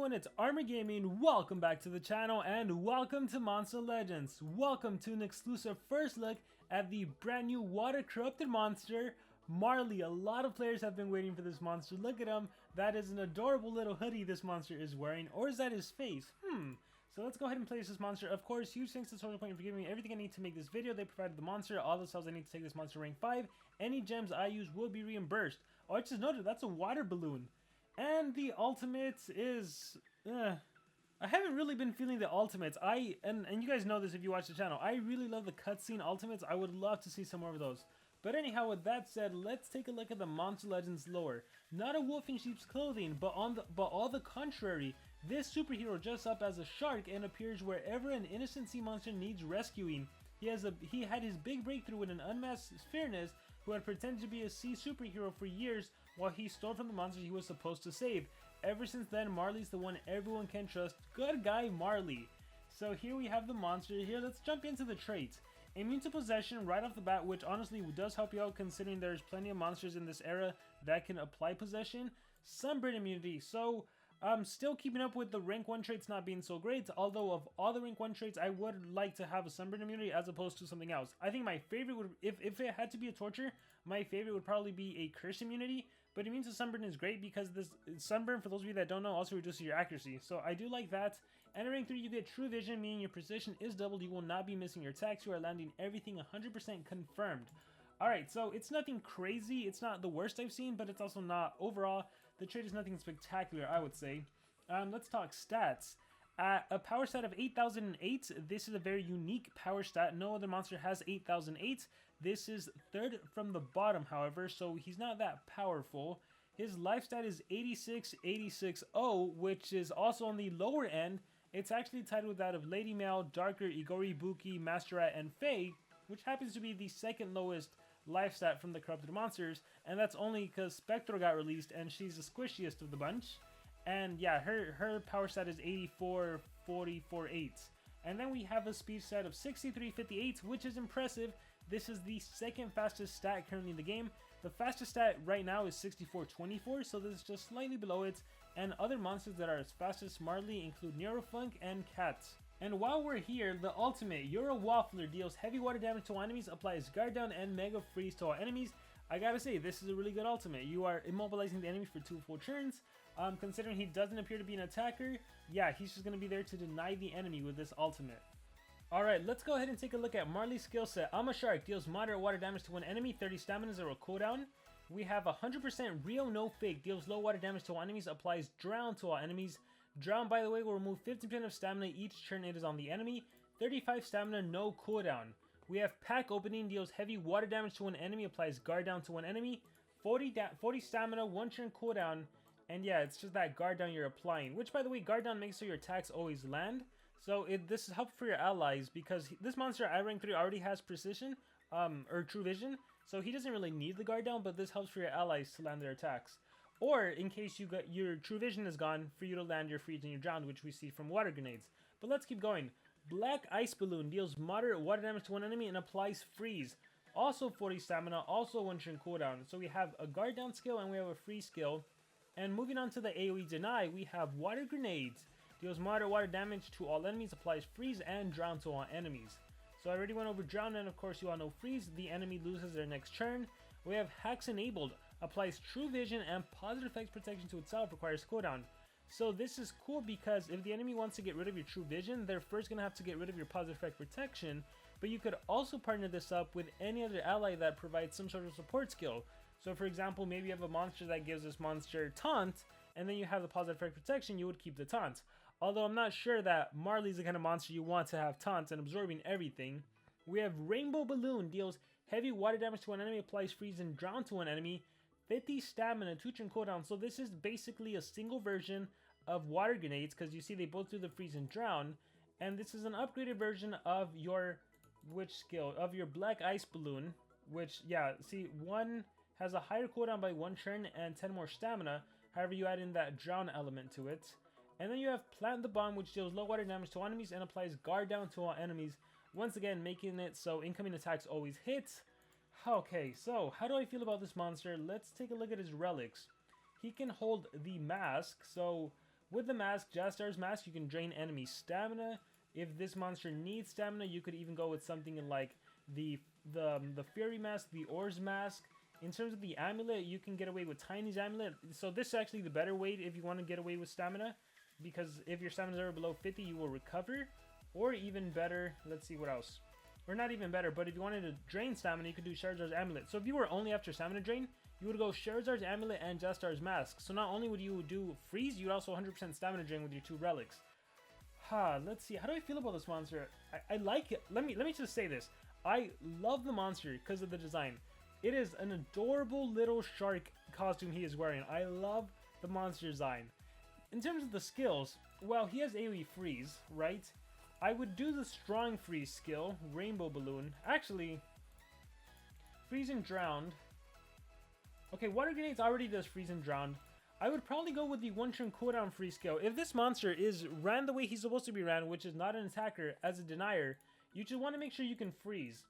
everyone, it's Armor Gaming. Welcome back to the channel and welcome to Monster Legends. Welcome to an exclusive first look at the brand new water corrupted monster, Marley. A lot of players have been waiting for this monster. Look at him. That is an adorable little hoodie this monster is wearing. Or is that his face? So let's go ahead and place this monster. Of course, huge thanks to SocialPoint for giving me everything I need to make this video. They provided the monster, all the cells I need to take this monster rank 5. Any gems I use will be reimbursed. Oh, I just noted that's a water balloon. And the ultimate is... I haven't really been feeling the ultimates. And you guys know this if you watch the channel. I really love the cutscene ultimates. I would love to see some more of those. But anyhow, with that said, let's take a look at the Monster Legends lore. Not a wolf in sheep's clothing, but all the contrary. This superhero dresses up as a shark and appears wherever an innocent sea monster needs rescuing. He had his big breakthrough with an unmasked Fairness who had pretended to be a sea superhero for years while he stole from the monsters he was supposed to save. Ever since then, Marley's the one everyone can trust. Good guy, Marley. So here we have the monster. Here, let's jump into the traits. Immune to possession right off the bat, which honestly does help you out considering there's plenty of monsters in this era that can apply possession. Sunburn immunity. So I'm still keeping up with the rank 1 traits not being so great, although of all the rank 1 traits, I would like to have a sunburn immunity as opposed to something else. I think my favorite would, if it had to be a torture, my favorite would probably be a curse immunity, but immune to sunburn is great because this sunburn, for those of you that don't know, also reduces your accuracy, so I do like that. And at rank 3, you get true vision, meaning your precision is doubled, you will not be missing your attacks, you are landing everything 100% confirmed. Alright, so it's nothing crazy, it's not the worst I've seen, but it's also not, overall, the trait is nothing spectacular, I would say. Let's talk stats. At a power stat of 8008, this is a very unique power stat. No other monster has 8008. This is third from the bottom, however, so he's not that powerful. His life stat is 86860, which is also on the lower end. It's actually tied with that of Lady Male, Darker, Igori, Buki, Master Rat, and Faye, which happens to be the second lowest life stat from the corrupted monsters, and that's only because Spectral got released and she's the squishiest of the bunch. And yeah, her power stat is 84.448. And then we have a speed stat of 63.58, which is impressive. This is the second fastest stat currently in the game. The fastest stat right now is 64.24, so this is just slightly below it. And other monsters that are as fast as Marley include Neurofunk and Cat. And while we're here, the ultimate, you're a Waffler, deals heavy water damage to all enemies, applies guard down and mega freeze to all enemies. I gotta say, this is a really good ultimate. You are immobilizing the enemy for 2 full turns. Considering he doesn't appear to be an attacker, yeah, he's just gonna be there to deny the enemy with this ultimate. Alright, let's go ahead and take a look at Marley's skill set. I'm a shark, deals moderate water damage to one enemy, 30 stamina, 0 cooldown. We have 100% real no fake, deals low water damage to all enemies, applies drown to all enemies. Drown, by the way, will remove 50% of stamina each turn it is on the enemy. 35 stamina, no cooldown. We have Pack Opening, deals heavy water damage to one enemy, applies guard down to one enemy. 40 stamina, 1 turn cooldown. And yeah, it's just that guard down you're applying. Which, by the way, guard down makes sure your attacks always land. So this is helpful for your allies because this monster at rank 3 already has precision, or true vision. So he doesn't really need the guard down, but this helps for your allies to land their attacks. Or, in case your true vision is gone, for you to land your freeze and your drowned, which we see from water grenades. But let's keep going. Black Ice Balloon deals moderate water damage to one enemy and applies freeze. Also 40 stamina, also 1 turn cooldown. So we have a guard down skill and we have a freeze skill. And moving on to the AoE deny, we have Water Grenades. Deals moderate water damage to all enemies, applies freeze and drown to all enemies. So I already went over drown, and of course you all know freeze, the enemy loses their next turn. We have Hacks Enabled, applies true vision and positive effects protection to itself, requires cooldown. So this is cool because if the enemy wants to get rid of your true vision, they're first going to have to get rid of your positive effect protection, but you could also partner this up with any other ally that provides some sort of support skill. So for example, maybe you have a monster that gives this monster taunt, and then you have the positive effect protection, you would keep the taunt. Although I'm not sure that Marley's the kind of monster you want to have taunt and absorbing everything. We have Rainbow Balloon, deals heavy water damage to an enemy, applies freeze and drown to an enemy. 50 stamina, 2 turn cooldown. So this is basically a single version of water grenades because you see they both do the freeze and drown. And this is an upgraded version of your, of your Black Ice Balloon, which, yeah, see, one has a higher cooldown by 1 turn and 10 more stamina. However, you add in that drown element to it. And then you have Plant the Bomb, which deals low water damage to all enemies and applies guard down to all enemies. Once again, making it so incoming attacks always hit. Okay, so how do I feel about this monster? Let's take a look at his relics. He can hold the mask, so With the mask, Jastar's mask, you can drain enemy stamina. If this monster needs stamina, you could even go with something like the Fury mask, the Ors mask. In terms of the amulet, you can get away with Tiny's amulet. So this is actually the better way if you want to get away with stamina, because if your stamina is ever below 50, you will recover. Or even better, let's see what else. Or not even better, but if you wanted to drain stamina, you could do Charizard's amulet. So if you were only after stamina drain, you would go Charizard's amulet and Jastar's mask. So not only would you do freeze, you'd also 100% stamina drain with your 2 relics. Let's see. How do I feel about this monster? I like it. Let me just say this. I love the monster because of the design. It is an adorable little shark costume he is wearing. I love the monster design. In terms of the skills, well, he has AoE freeze, right? I would do the strong freeze skill, Rainbow Balloon. Actually, freeze and drowned. Okay, water grenades already does freeze and drowned. I would probably go with the 1-turn cooldown freeze skill. If this monster is ran the way he's supposed to be ran, which is not an attacker, as a denier, you just want to make sure you can freeze.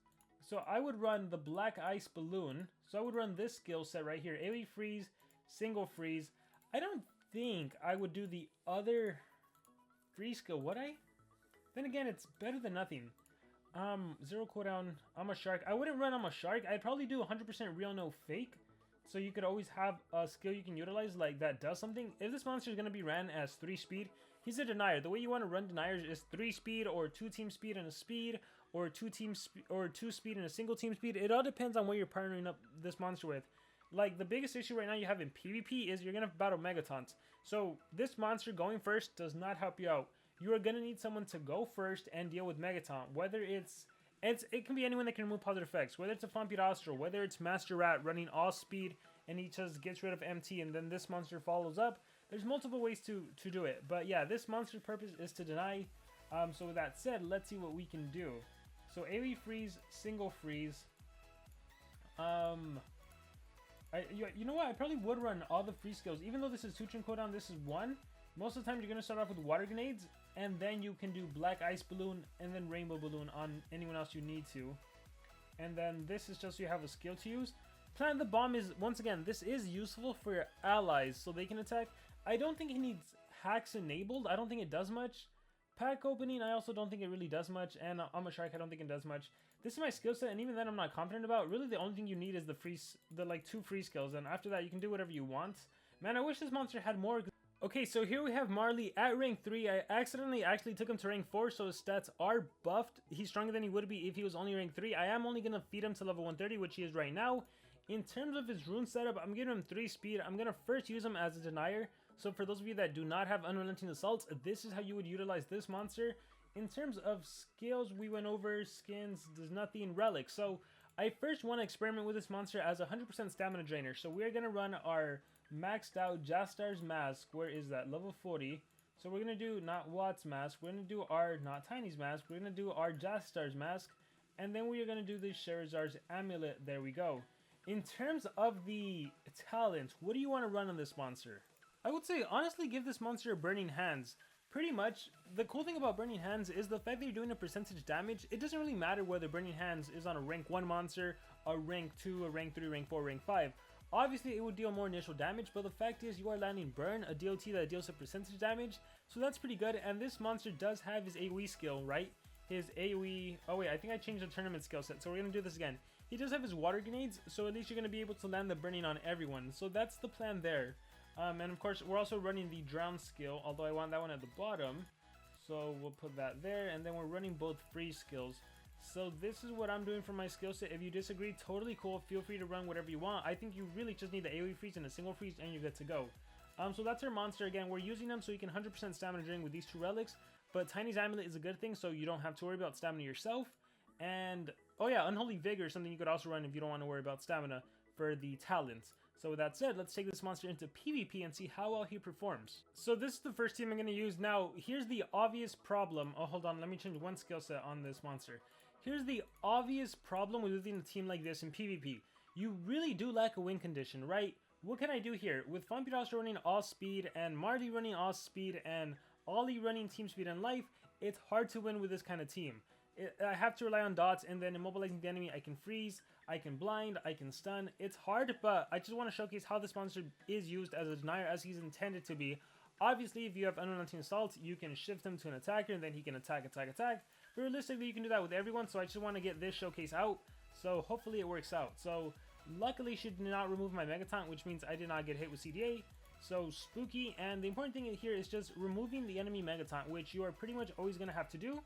So I would run the Black Ice Balloon. So I would run this skill set right here. AoE freeze, single freeze. I don't think I would do the other freeze skill, would I? Then again, it's better than nothing. 0 cooldown, I'm a shark. I wouldn't run I'm a shark. I'd probably do 100% real, no fake. So you could always have a skill you can utilize like that does something. If this monster is going to be ran as 3 speed, he's a denier. The way you want to run deniers is 3 speed or 2 team speed and a speed, or 2 speed and a single team speed. It all depends on what you're partnering up this monster with. Like, the biggest issue right now you have in PvP is you're going to battle Megatons. So this monster going first does not help you out. You are going to need someone to go first and deal with Megaton. Whether it can be anyone that can remove positive effects. Whether it's a Fompidostro, whether it's Master Rat running all speed and he just gets rid of MT and then this monster follows up. There's multiple ways to do it. But yeah, this monster's purpose is to deny. So with that said, let's see what we can do. So AoE freeze, single freeze. You know what? I probably would run all the free skills. Even though this is 2-turn cooldown, this is 1. Most of the time you're going to start off with water grenades, and then you can do Black Ice Balloon and then Rainbow Balloon on anyone else you need to. And then this is just so you have a skill to use. Plant the Bomb is, once again, this is useful for your allies so they can attack. I don't think he needs hacks enabled. I don't think it does much. Pack opening, I also don't think it really does much. And I'm a shark, I don't think it does much. This is my skill set, and even then I'm not confident about. Really, the only thing you need is the like 2 free skills, and after that you can do whatever you want. Man, I wish this monster had more. Okay, so here we have Marley at rank 3. I accidentally actually took him to rank 4, so his stats are buffed. He's stronger than he would be if he was only rank 3. I am only going to feed him to level 130, which he is right now. In terms of his rune setup, I'm giving him 3 speed. I'm going to first use him as a denier. So for those of you that do not have Unrelenting Assaults, this is how you would utilize this monster. In terms of skills, we went over skins, there's nothing, relics. So I first want to experiment with this monster as a 100% stamina drainer. So we're going to run our maxed out Jastar's mask. Where is that? Level 40. So we're going to do not Watt's mask. We're going to do our not Tiny's mask. We're going to do our Jastar's mask. And then we are going to do the Charizard's amulet. There we go. In terms of the talent, what do you want to run on this monster? I would say, honestly, give this monster Burning Hands. Pretty much, the cool thing about Burning Hands is the fact that you're doing a percentage damage. It doesn't really matter whether Burning Hands is on a rank 1 monster, a rank 2, a rank 3, rank 4, rank 5. Obviously, it would deal more initial damage, but the fact is you are landing Burn, a DOT that deals a percentage damage, so that's pretty good. And this monster does have his AoE skill, right? His AoE... Oh wait, I think I changed the tournament skill set, so we're going to do this again. He does have his water grenades, so at least you're going to be able to land the burning on everyone. So that's the plan there. And of course, we're also running the drown skill, although I want that one at the bottom. So we'll put that there, and then we're running both free skills. So this is what I'm doing for my skill set. If you disagree, totally cool. Feel free to run whatever you want. I think you really just need the AoE freeze and a single freeze, and you're good to go. So that's our monster. Again, we're using them so you can 100% stamina drain with these 2 relics. But Tiny's amulet is a good thing, so you don't have to worry about stamina yourself. And, oh yeah, Unholy Vigor is something you could also run if you don't want to worry about stamina for the talents. So with that said, let's take this monster into PvP and see how well he performs. So this is the first team I'm going to use. Now, here's the obvious problem. Oh, hold on. Let me change one skill set on this monster. Here's the obvious problem with using a team like this in PvP. You really do lack a win condition, right? What can I do here? With Fompidostro running all speed and Marley running all speed and Ollie running team speed and life, it's hard to win with this kind of team. I have to rely on dots, and then immobilizing the enemy, I can freeze, I can blind, I can stun. It's hard, but I just want to showcase how this monster is used as a denier as he's intended to be. Obviously, if you have unrelenting assault, you can shift him to an attacker, and then he can attack. But realistically, you can do that with everyone, so I just want to get this showcase out, so hopefully it works out. So, luckily, she did not remove my Megaton, which means I did not get hit with CDA, so spooky. And the important thing here is just removing the enemy Megaton, which you are pretty much always going to have to do,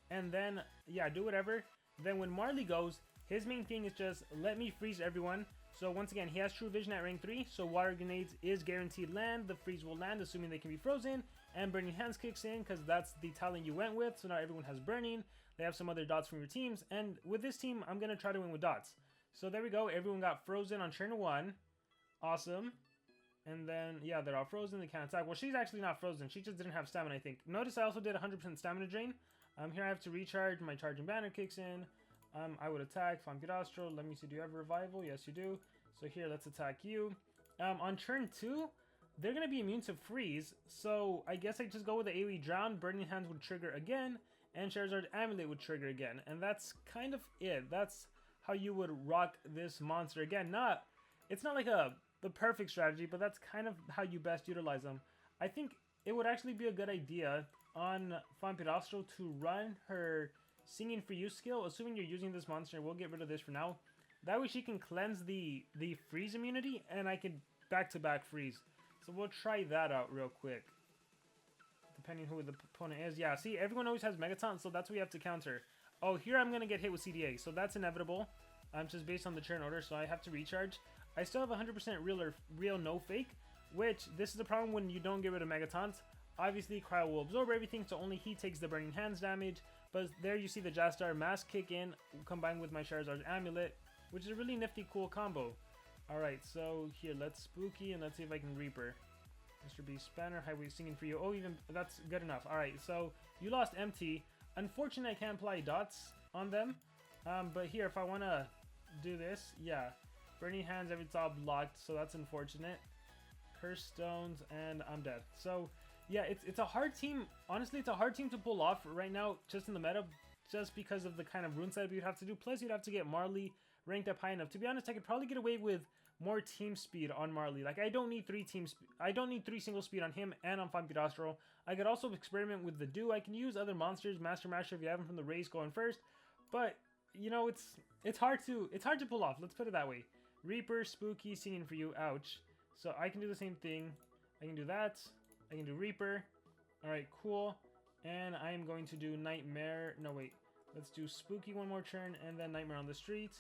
and then, yeah, do whatever. Then when Marley goes, his main thing is just let me freeze everyone. So once again, he has True Vision at rank 3, so Water Grenades is guaranteed land. The freeze will land, assuming they can be frozen. And Burning Hands kicks in, because that's the talent you went with, so now everyone has Burning. They have some other dots from your teams, and with this team, I'm going to try to win with dots. So there we go, everyone got frozen on turn 1. Awesome. And then, yeah, they're all frozen, they can't attack. Well, she's actually not frozen, she just didn't have stamina, I think. Notice I also did 100% stamina drain. Here I have to recharge, my Charging Banner kicks in. I would attack Fampirastro. Let me see, do you have Revival? Yes, you do. So here, let's attack you. On turn 2, they're going to be immune to freeze. So I guess I just go with the AoE Drown. Burning Hands would trigger again. And Charizard Amulet would trigger again. And that's kind of it. That's how you would rock this monster. Again, it's not like the perfect strategy, but that's kind of how you best utilize them. I think it would actually be a good idea on Fampirastro to run her Singing for You skill, assuming you're using this monster. We'll get rid of this for now. That way she can cleanse the freeze immunity, and I can back-to-back freeze. So we'll try that out real quick. Depending who the opponent is. Yeah, see, everyone always has Megaton, so that's what you have to counter. Oh, here I'm going to get hit with CDA, so that's inevitable. Just based on the turn order, so I have to recharge. I still have 100% real no fake, which this is the problem when you don't get rid of Megatons. Obviously, Cryo will absorb everything, so only he takes the Burning Hands damage. But there you see the Jastar Mask kick in, combined with my Charizard's Amulet, which is a really nifty, cool combo. Alright, so here, let's Spooky, and let's see if I can Reaper. Mr. Beast Spanner, Highway Singing for You. Oh, even that's good enough. Alright, so you lost MT. Unfortunately, I can't apply dots on them. But here, if I want to do this, yeah. Burning Hands, everything's all blocked, so that's unfortunate. Curse Stones, and I'm dead. So, yeah, it's a hard team. Honestly, it's a hard team to pull off right now, just in the meta, just because of the kind of rune setup you'd have to do. Plus, you'd have to get Marley ranked up high enough. To be honest, I could probably get away with more team speed on Marley. Like, I don't need 3 single speed on him and on Fampirastro. I could also experiment with the Do. I can use other monsters, Master Masher if you have him from the race going first. But, you know, it's hard to pull off. Let's put it that way. Reaper, Spooky, Singing for You, ouch. So I can do the same thing. I can do that. I can do Reaper. Alright, cool. And I am going to do Nightmare. No, wait. Let's do Spooky one more turn, and then Nightmare on the Street.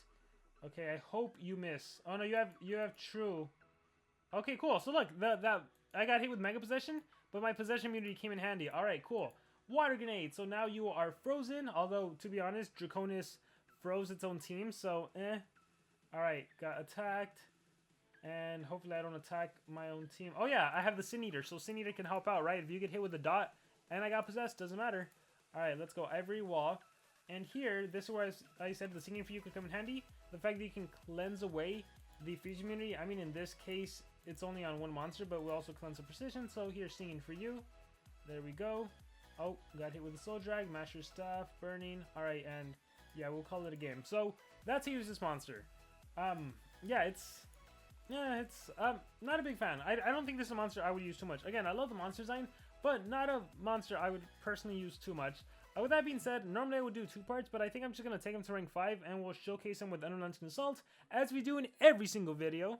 Okay, I hope you miss. Oh no, you have True. Okay, cool. So look, I got hit with Mega Possession, but my Possession immunity came in handy. Alright, cool. Water Grenade. So now you are frozen, although, to be honest, Draconis froze its own team, so Alright, got attacked. And hopefully I don't attack my own team. Oh yeah, I have the Sin Eater, so Sin Eater can help out, right? If you get hit with a dot and I got possessed, doesn't matter. Alright, let's go Ivory Wall. And here, this is where I said the Singing for You could come in handy. The fact that you can cleanse away the freeze immunity. I mean, in this case, it's only on one monster, but we'll also cleanse the precision. So here's Singing for You. There we go. Oh, got hit with the Soul Drag, Master Staff, Burning. Alright, and yeah, we'll call it a game. So that's how you use this monster. Yeah, it's not a big fan. I don't think this is a monster I would use too much. Again, I love the monster design, but not a monster I would personally use too much. With that being said, normally I would do 2 parts, but I think I'm just going to take him to rank 5, and we'll showcase him with Unrelenting Assault, as we do in every single video.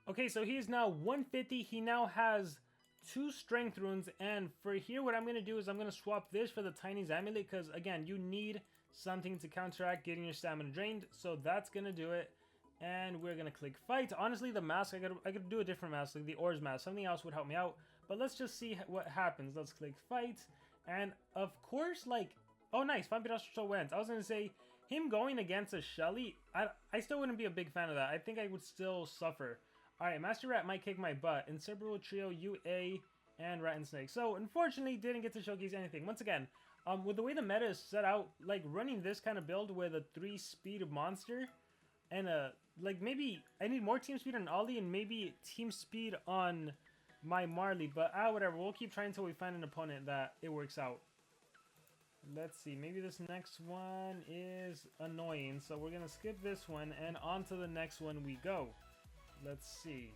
Okay, so he is now 150. He now has 2 Strength Runes, and for here, what I'm going to do is I'm going to swap this for the Tiny's Amulet, because, again, you need something to counteract getting your stamina drained, so that's going to do it. And we're going to click Fight. Honestly, the mask, I could do a different mask, like the Ores mask. Something else would help me out, but let's just see what happens. Let's click Fight. And of course, like, oh nice, Fampirastro went. I was going to say, him going against a Shelly, I still wouldn't be a big fan of that. I think I would still suffer. Alright, Master Rat might kick my butt. Inseparable Trio, UA, and Rat and Snake. So, unfortunately, didn't get to showcase anything. Once again, with the way the meta is set out, like, running this kind of build with a 3-speed monster, and like, maybe I need more team speed on Ollie, and maybe team speed on my Marley, but whatever. We'll keep trying until we find an opponent that it works out. Let's see, maybe this next one is annoying, so we're gonna skip this one and on to the next one we go. Let's see.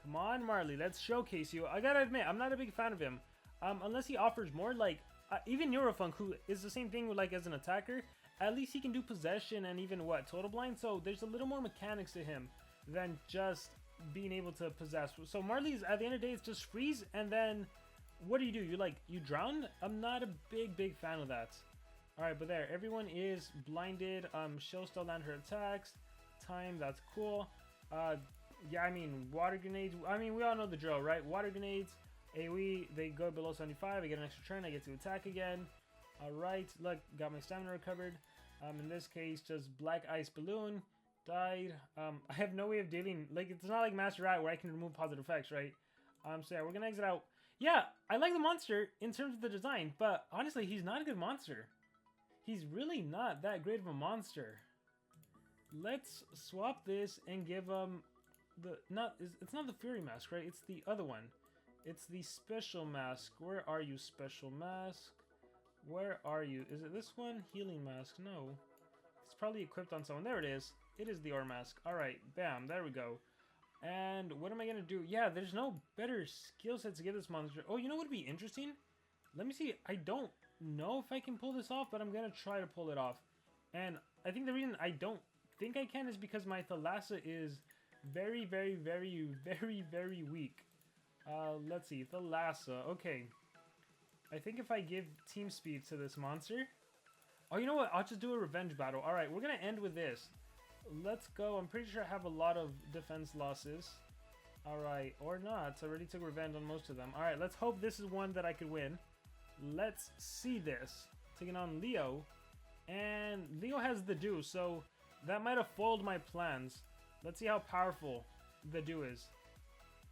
Come on, Marley, let's showcase you. I gotta admit, I'm not a big fan of him. Unless he offers more, like, even Neurofunk, who is the same thing like as an attacker, at least he can do possession and even, what, total blind? So there's a little more mechanics to him than just being able to possess. So Marley's, at the end of the day, it's just freeze, and then, what do? You drown? I'm not a big fan of that. Alright, but there, everyone is blinded. She'll still land her attacks. Time, that's cool. Yeah, I mean, water grenades. I mean, we all know the drill, right? Water grenades, AoE, they go below 75. I get an extra turn, I get to attack again. Alright, look, got my stamina recovered. In this case, just black ice balloon. Died. I have no way of dealing, like, it's not like Master Rat where I can remove positive effects, right? So yeah, we're gonna exit out. Yeah, I like the monster in terms of the design, but honestly, he's not a good monster. He's really not that great of a monster. Let's swap this and give him it's not the Fury Mask, right? It's the other one. It's the Special Mask. Where are you, Special Mask? Where are you? Is it this one? Healing Mask. No. It's probably equipped on someone. There it is. It is the Ore Mask. Alright, bam, there we go. And what am I gonna do? Yeah, there's no better skill set to give this monster. Oh, you know what would be interesting? Let me see. I don't know if I can pull this off, but I'm gonna try to pull it off. And I think the reason I don't think I can is because my Thalassa is very weak. Let's see. Thalassa. Okay. I think if I give team speed to this monster... Oh, you know what? I'll just do a revenge battle. Alright, we're gonna end with this. Let's go. I'm pretty sure I have a lot of defense losses. Alright, or not. I already took revenge on most of them. Alright, let's hope this is one that I could win. Let's see this. Taking on Leo. And Leo has the Do, so that might have foiled my plans. Let's see how powerful the Do is.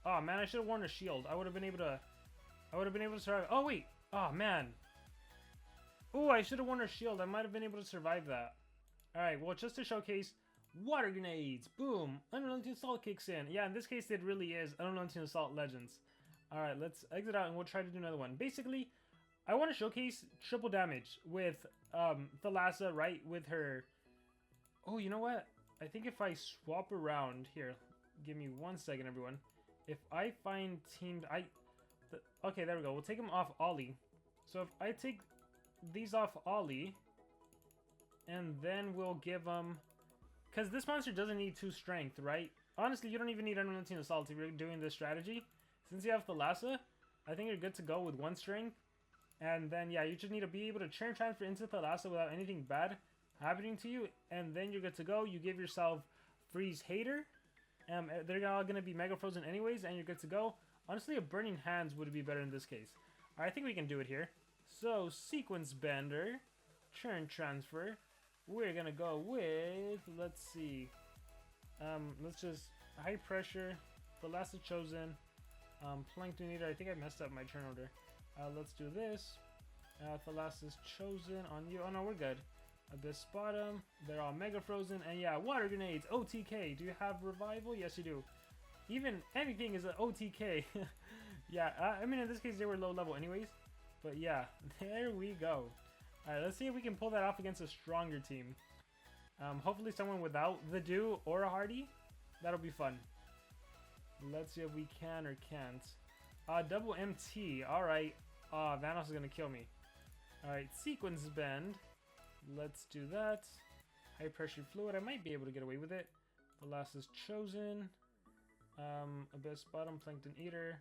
Oh man, I should have worn a shield. I would have been able to survive. Oh wait. Oh man. Oh, I should have worn a shield. I might have been able to survive that. Alright, well, just to showcase, water grenades. Boom. Unrelenting Assault kicks in. Yeah, in this case, it really is Unrelenting Assault Legends. Alright, let's exit out and we'll try to do another one. Basically, I want to showcase triple damage with Thalassa, right? With her... Oh, you know what? I think if I swap around... Here, give me 1 second, everyone. If I find teamed... Okay, there we go. We'll take them off Ollie. So if I take these off Ollie... And then we'll give them... Because this monster doesn't need 2 strength, right? Honestly, you don't even need Unrelenting Assault if you're doing this strategy. Since you have Thalassa, I think you're good to go with 1 strength. And then, yeah, you just need to be able to turn transfer into Thalassa without anything bad happening to you. And then you're good to go. You give yourself Freeze Hater. They're all going to be Mega Frozen anyways, and you're good to go. Honestly, a Burning Hands would be better in this case. I think we can do it here. So, Sequence Bender. Turn Transfer. We're going to go with, let's see. Let's just, High Pressure. Thalassa Chosen. Plankton Eater. I think I messed up my turn order. Let's do this. Thalassa's Chosen on you. Oh no, we're good. Abyss Bottom. They're all Mega Frozen. And yeah, Water Grenades. OTK. Do you have Revival? Yes, you do. Even anything is an OTK. Yeah, I mean, in this case, they were low level anyways. But yeah, there we go. Alright, let's see if we can pull that off against a stronger team. Hopefully someone without the Do or a Hardy. That'll be fun. Let's see if we can or can't. Double MT. Alright. Vanos is gonna kill me. Alright, Sequence Bend. Let's do that. High Pressure Fluid. I might be able to get away with it. Thalassa's Chosen. Abyss Bottom. Plankton Eater.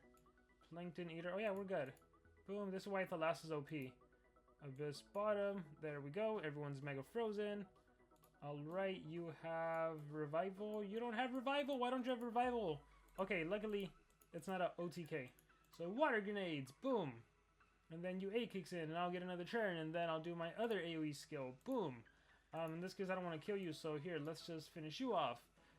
Plankton Eater. Oh yeah, we're good. Boom. This is why Thalassa's OP. Abyss Bottom. There we go. Everyone's Mega Frozen. Alright, you have Revival. You don't have Revival? Why don't you have Revival? Okay, luckily, it's not a OTK. So, Water Grenades. Boom. And then UA kicks in, and I'll get another turn, and then I'll do my other AoE skill. Boom. In this case, I don't want to kill you, so here, let's just finish you off.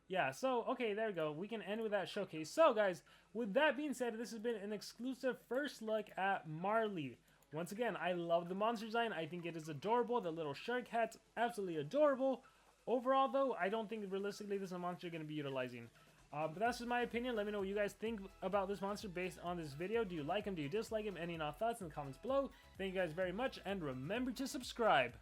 Yeah, so, okay, there we go. We can end with that showcase. So, guys, with that being said, this has been an exclusive first look at Marley. Once again, I love the monster design. I think it is adorable. The little shark hat's absolutely adorable. Overall, though, I don't think realistically this is a monster you're going to be utilizing. But that's just my opinion. Let me know what you guys think about this monster based on this video. Do you like him? Do you dislike him? Any thoughts in the comments below? Thank you guys very much, and remember to subscribe.